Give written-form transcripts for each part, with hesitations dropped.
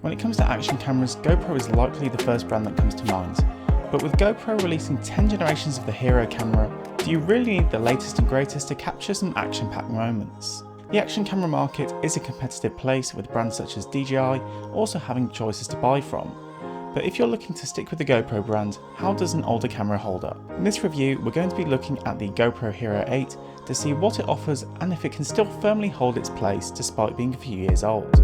When it comes to action cameras, GoPro is likely the first brand that comes to mind. But with GoPro releasing 10 generations of the Hero camera, do you really need the latest and greatest to capture some action-packed moments? The action camera market is a competitive place, with brands such as DJI also having choices to buy from. But if you're looking to stick with the GoPro brand, how does an older camera hold up? In this review, we're going to be looking at the GoPro Hero 8 to see what it offers and if it can still firmly hold its place despite being a few years old.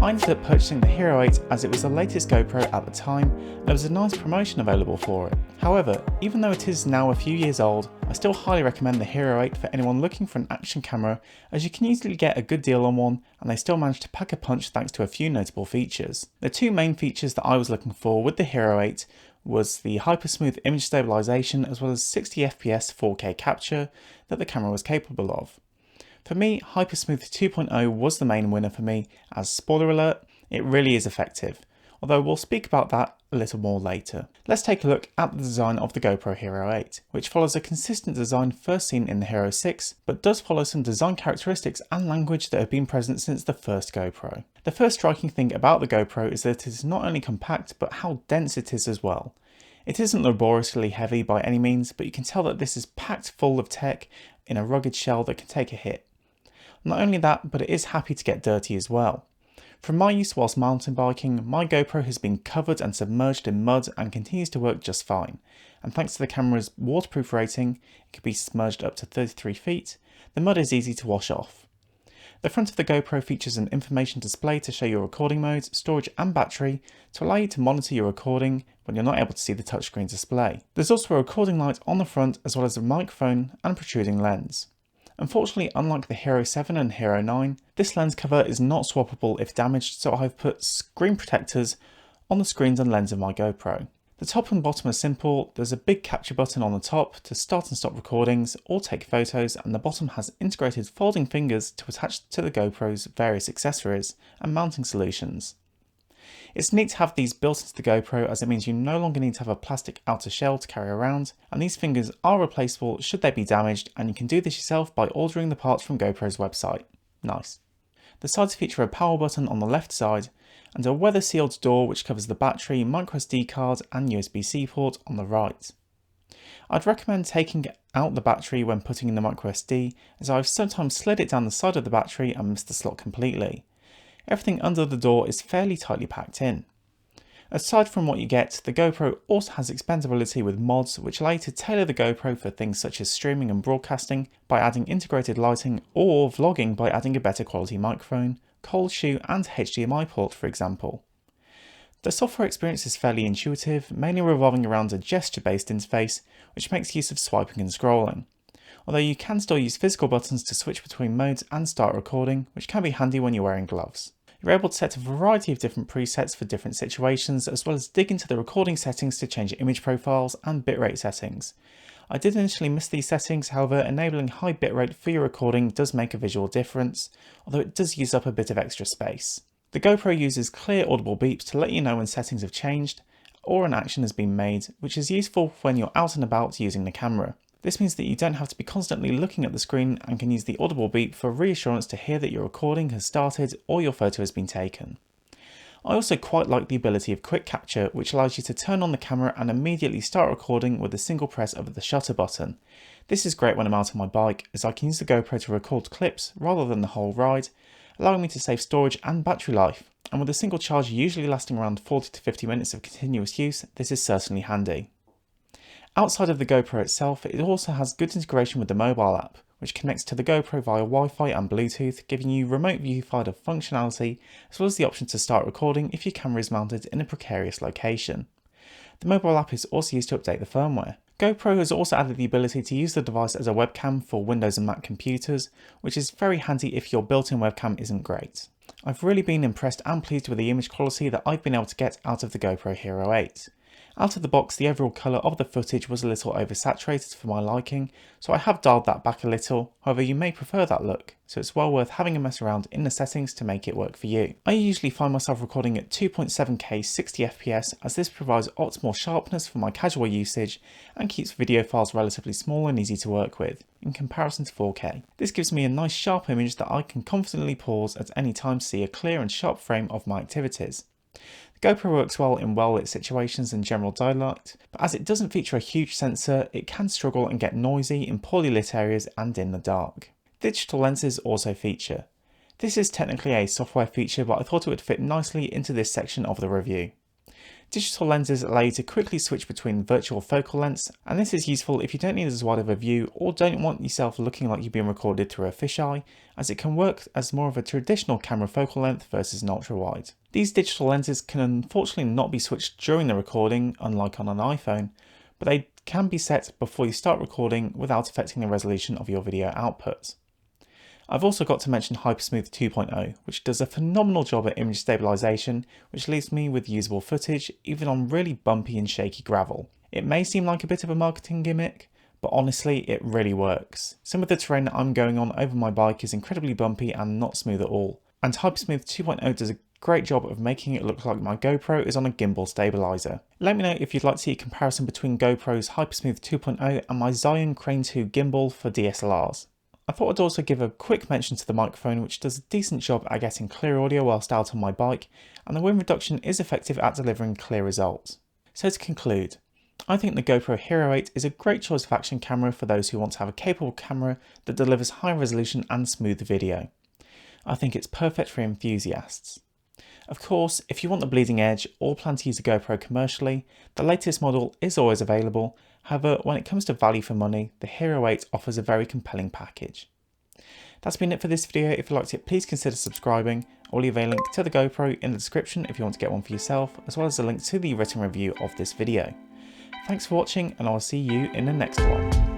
I ended up purchasing the Hero 8 as it was the latest GoPro at the time and there was a nice promotion available for it. However, even though it is now a few years old, I still highly recommend the Hero 8 for anyone looking for an action camera, as you can easily get a good deal on one and they still manage to pack a punch thanks to a few notable features. The two main features that I was looking for with the Hero 8 was the hyper-smooth image stabilization as well as 60fps 4K capture that the camera was capable of. For me, HyperSmooth 2.0 was the main winner for me, as spoiler alert, it really is effective, although we'll speak about that a little more later. Let's take a look at the design of the GoPro Hero 8, which follows a consistent design first seen in the Hero 6, but does follow some design characteristics and language that have been present since the first GoPro. The first striking thing about the GoPro is that it is not only compact, but how dense it is as well. It isn't laboriously heavy by any means, but you can tell that this is packed full of tech in a rugged shell that can take a hit. Not only that, but it is happy to get dirty as well. From my use whilst mountain biking, my GoPro has been covered and submerged in mud and continues to work just fine. And thanks to the camera's waterproof rating, it can be submerged up to 33 feet, the mud is easy to wash off. The front of the GoPro features an information display to show your recording modes, storage and battery to allow you to monitor your recording when you're not able to see the touchscreen display. There's also a recording light on the front as well as a microphone and protruding lens. Unfortunately, unlike the Hero 7 and Hero 9, this lens cover is not swappable if damaged, so I've put screen protectors on the screens and lens of my GoPro. The top and bottom are simple. There's a big capture button on the top to start and stop recordings or take photos, and the bottom has integrated folding fingers to attach to the GoPro's various accessories and mounting solutions. It's neat to have these built into the GoPro, as it means you no longer need to have a plastic outer shell to carry around, and these fingers are replaceable should they be damaged, and you can do this yourself by ordering the parts from GoPro's website. Nice. The sides feature a power button on the left side and a weather sealed door which covers the battery, microSD card and USB-C port on the right. I'd recommend taking out the battery when putting in the microSD, as I've sometimes slid it down the side of the battery and missed the slot completely. Everything under the door is fairly tightly packed in. Aside from what you get, the GoPro also has expandability with mods which allow you to tailor the GoPro for things such as streaming and broadcasting by adding integrated lighting, or vlogging by adding a better quality microphone, cold shoe and HDMI port for example. The software experience is fairly intuitive, mainly revolving around a gesture-based interface which makes use of swiping and scrolling. Although you can still use physical buttons to switch between modes and start recording, which can be handy when you're wearing gloves. You're able to set a variety of different presets for different situations, as well as dig into the recording settings to change image profiles and bitrate settings. I did initially miss these settings, however enabling high bitrate for your recording does make a visual difference, although it does use up a bit of extra space. The GoPro uses clear audible beeps to let you know when settings have changed or an action has been made, which is useful when you're out and about using the camera. This means that you don't have to be constantly looking at the screen and can use the audible beep for reassurance to hear that your recording has started or your photo has been taken. I also quite like the ability of quick capture, which allows you to turn on the camera and immediately start recording with a single press of the shutter button. This is great when I'm out on my bike, as I can use the GoPro to record clips rather than the whole ride, allowing me to save storage and battery life. And with a single charge usually lasting around 40 to 50 minutes of continuous use, this is certainly handy. Outside of the GoPro itself, it also has good integration with the mobile app, which connects to the GoPro via Wi-Fi and Bluetooth, giving you remote viewfinder functionality, as well as the option to start recording if your camera is mounted in a precarious location. The mobile app is also used to update the firmware. GoPro has also added the ability to use the device as a webcam for Windows and Mac computers, which is very handy if your built-in webcam isn't great. I've really been impressed and pleased with the image quality that I've been able to get out of the GoPro Hero 8. Out of the box, the overall colour of the footage was a little oversaturated for my liking, so I have dialed that back a little. However, you may prefer that look, so it's well worth having a mess around in the settings to make it work for you. I usually find myself recording at 2.7K 60fps, as this provides optimal sharpness for my casual usage and keeps video files relatively small and easy to work with, in comparison to 4K. This gives me a nice sharp image that I can confidently pause at any time to see a clear and sharp frame of my activities. The GoPro works well in well-lit situations and general daylight, but as it doesn't feature a huge sensor, it can struggle and get noisy in poorly lit areas and in the dark. Digital lenses also feature. This is technically a software feature, but I thought it would fit nicely into this section of the review. Digital lenses allow you to quickly switch between virtual focal lengths, and this is useful if you don't need as wide of a view or don't want yourself looking like you're being recorded through a fisheye, as it can work as more of a traditional camera focal length versus an ultra-wide. These digital lenses can unfortunately not be switched during the recording, unlike on an iPhone, but they can be set before you start recording without affecting the resolution of your video output. I've also got to mention Hypersmooth 2.0, which does a phenomenal job at image stabilisation, which leaves me with usable footage even on really bumpy and shaky gravel. It may seem like a bit of a marketing gimmick, but honestly it really works. Some of the terrain that I'm going on over my bike is incredibly bumpy and not smooth at all, and Hypersmooth 2.0 does a great job of making it look like my GoPro is on a gimbal stabiliser. Let me know if you'd like to see a comparison between GoPro's Hypersmooth 2.0 and my Zhiyun Crane 2 gimbal for DSLRs. I thought I'd also give a quick mention to the microphone, which does a decent job at getting clear audio whilst out on my bike, and the wind reduction is effective at delivering clear results. So to conclude, I think the GoPro Hero 8 is a great choice of action camera for those who want to have a capable camera that delivers high resolution and smooth video. I think it's perfect for enthusiasts. Of course, if you want the bleeding edge or plan to use a GoPro commercially, the latest model is always available. However, when it comes to value for money, the Hero 8 offers a very compelling package. That's been it for this video. If you liked it, please consider subscribing. I'll leave a link to the GoPro in the description if you want to get one for yourself, as well as a link to the written review of this video. Thanks for watching, and I'll see you in the next one.